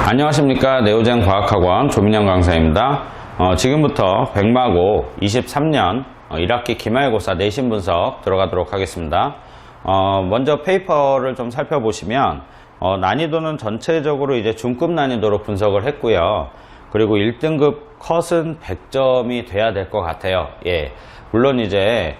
안녕하십니까. 네오젠 과학학원 조민영 강사입니다. 지금부터 백마고 23년 1학기 기말고사 내신 분석 들어가도록 하겠습니다. 먼저 페이퍼를 좀 살펴보시면 난이도는 전체적으로 이제 중급 난이도로 분석을 했고요. 그리고 1등급 컷은 100점이 돼야 될 것 같아요. 예. 물론 이제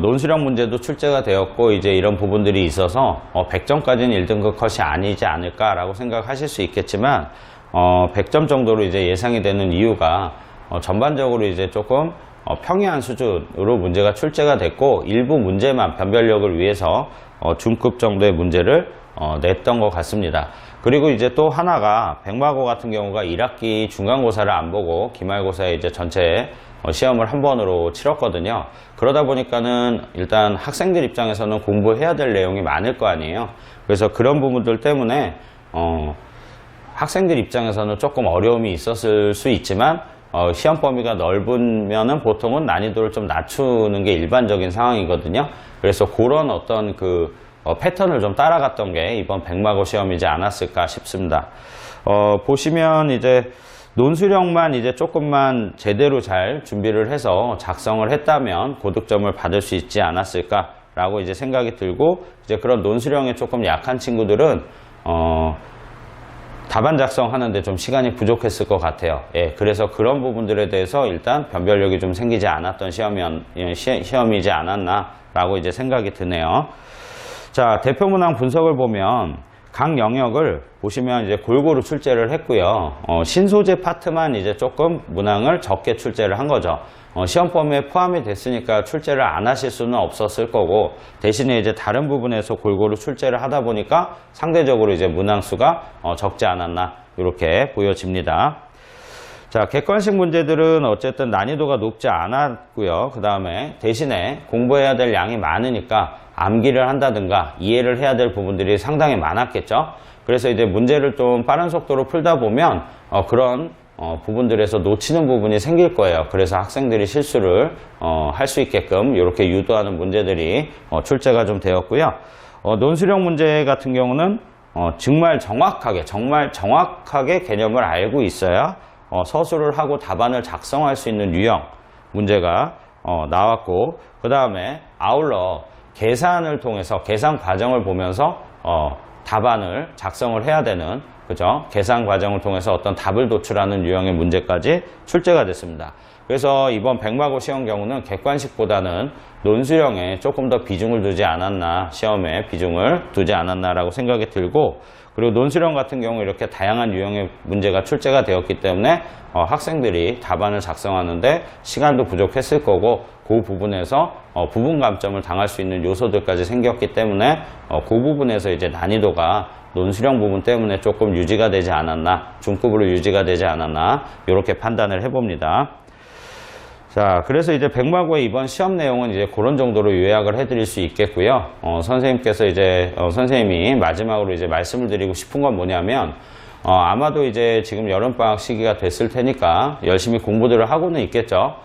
논술형 문제도 출제가 되었고 이제 이런 부분들이 있어서 100점까지는 1등급 컷이 아니지 않을까라고 생각하실 수 있겠지만 100점 정도로 이제 예상이 되는 이유가 전반적으로 이제 조금 평이한 수준으로 문제가 출제가 됐고 일부 문제만 변별력을 위해서 중급 정도의 문제를 냈던 것 같습니다. 그리고 이제 또 하나가 백마고 같은 경우가 1학기 중간고사를 안 보고 기말고사에 이제 전체 시험을 한 번으로 치렀거든요. 그러다 보니까는 일단 학생들 입장에서는 공부해야 될 내용이 많을 거 아니에요. 그래서 그런 부분들 때문에 학생들 입장에서는 조금 어려움이 있었을 수 있지만 시험 범위가 넓으면은 보통은 난이도를 좀 낮추는 게 일반적인 상황이거든요. 그래서 그런 어떤 그 패턴을 좀 따라갔던 게 이번 백마고 시험이지 않았을까 싶습니다. 보시면 이제 논술형만 이제 조금만 제대로 잘 준비를 해서 작성을 했다면 고득점을 받을 수 있지 않았을까라고 이제 생각이 들고, 이제 그런 논술형에 조금 약한 친구들은 답안 작성하는데 좀 시간이 부족했을 것 같아요. 예, 그래서 그런 부분들에 대해서 일단 변별력이 좀 생기지 않았던 시험이지 않았나라고 이제 생각이 드네요. 자, 대표 문항 분석을 보면 각 영역을 보시면 이제 골고루 출제를 했고요. 신소재 파트만 이제 조금 문항을 적게 출제를 한 거죠. 시험 범위에 포함이 됐으니까 출제를 안 하실 수는 없었을 거고, 대신에 이제 다른 부분에서 골고루 출제를 하다 보니까 상대적으로 이제 문항 수가 적지 않았나 이렇게 보여집니다. 자, 객관식 문제들은 어쨌든 난이도가 높지 않았고요. 그 다음에 대신에 공부해야 될 양이 많으니까 암기를 한다든가 이해를 해야 될 부분들이 상당히 많았겠죠. 그래서 이제 문제를 좀 빠른 속도로 풀다 보면 그런 부분들에서 놓치는 부분이 생길 거예요. 그래서 학생들이 실수를 할 수 있게끔 이렇게 유도하는 문제들이 출제가 좀 되었고요. 논술형 문제 같은 경우는 정말 정확하게 개념을 알고 있어야 서술을 하고 답안을 작성할 수 있는 유형 문제가 나왔고, 그 다음에 아울러 계산을 통해서 계산 과정을 보면서 답안을 작성을 해야 되는, 그죠? 계산 과정을 통해서 어떤 답을 도출하는 유형의 문제까지 출제가 됐습니다. 그래서 이번 백마고 시험 경우는 객관식보다는 논술형에 조금 더 비중을 두지 않았나, 시험에 비중을 두지 않았나라고 생각이 들고, 그리고 논술형 같은 경우 이렇게 다양한 유형의 문제가 출제가 되었기 때문에 학생들이 답안을 작성하는데 시간도 부족했을 거고, 그 부분에서 부분 감점을 당할 수 있는 요소들까지 생겼기 때문에 그 부분에서 이제 난이도가 논술형 부분 때문에 조금 유지가 되지 않았나, 중급으로 유지가 되지 않았나 이렇게 판단을 해봅니다. 자, 그래서 이제 백마고의 이번 시험 내용은 이제 그런 정도로 요약을 해드릴 수 있겠고요. 선생님께서 이제 선생님이 마지막으로 이제 말씀을 드리고 싶은 건 뭐냐면, 아마도 이제 지금 여름방학 시기가 됐을 테니까 열심히 공부들을 하고는 있겠죠.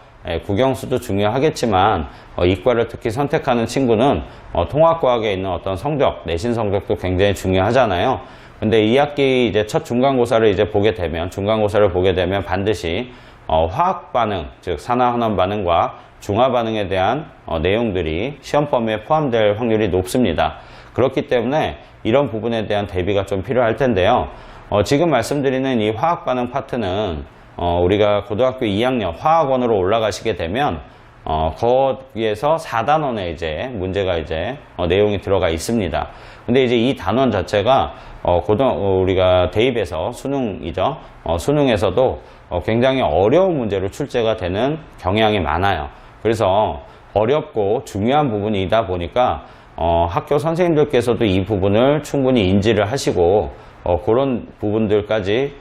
국영수도 중요하겠지만 이과를 특히 선택하는 친구는 통합과학에 있는 어떤 성적, 내신 성적도 굉장히 중요하잖아요. 근데 2학기 이제 첫 중간고사를 이제 보게 되면, 중간고사를 보게 되면 반드시 화학 반응, 즉 산화환원 반응과 중화 반응에 대한 내용들이 시험 범위에 포함될 확률이 높습니다. 그렇기 때문에 이런 부분에 대한 대비가 좀 필요할 텐데요. 지금 말씀드리는 이 화학 반응 파트는 우리가 고등학교 2학년 화학원으로 올라가시게 되면 거기에서 4단원에 이제 문제가 이제 내용이 들어가 있습니다. 근데 이제 이 단원 자체가 우리가 대입에서 수능이죠. 수능에서도 굉장히 어려운 문제로 출제가 되는 경향이 많아요. 그래서 어렵고 중요한 부분이다 보니까 학교 선생님들께서도 이 부분을 충분히 인지를 하시고 그런 부분들까지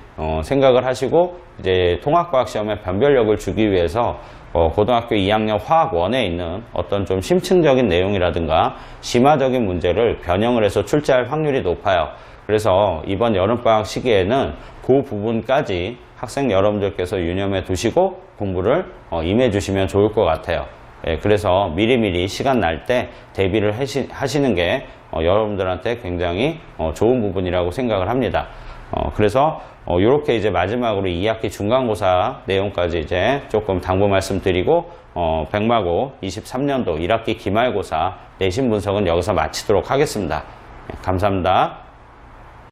생각을 하시고 이제 통합과학 시험에 변별력을 주기 위해서 고등학교 2학년 화학원에 있는 어떤 좀 심층적인 내용이라든가 심화적인 문제를 변형을 해서 출제할 확률이 높아요. 그래서 이번 여름방학 시기에는 그 부분까지 학생 여러분들께서 유념해 두시고 공부를 임해 주시면 좋을 것 같아요. 그래서 미리미리 시간 날 때 대비를 하시는 게 여러분들한테 굉장히 좋은 부분이라고 생각을 합니다. 그래서 이렇게 이제 마지막으로 2학기 중간고사 내용까지 이제 조금 당부 말씀드리고 백마고 23년도 1학기 기말고사 내신 분석은 여기서 마치도록 하겠습니다. 감사합니다.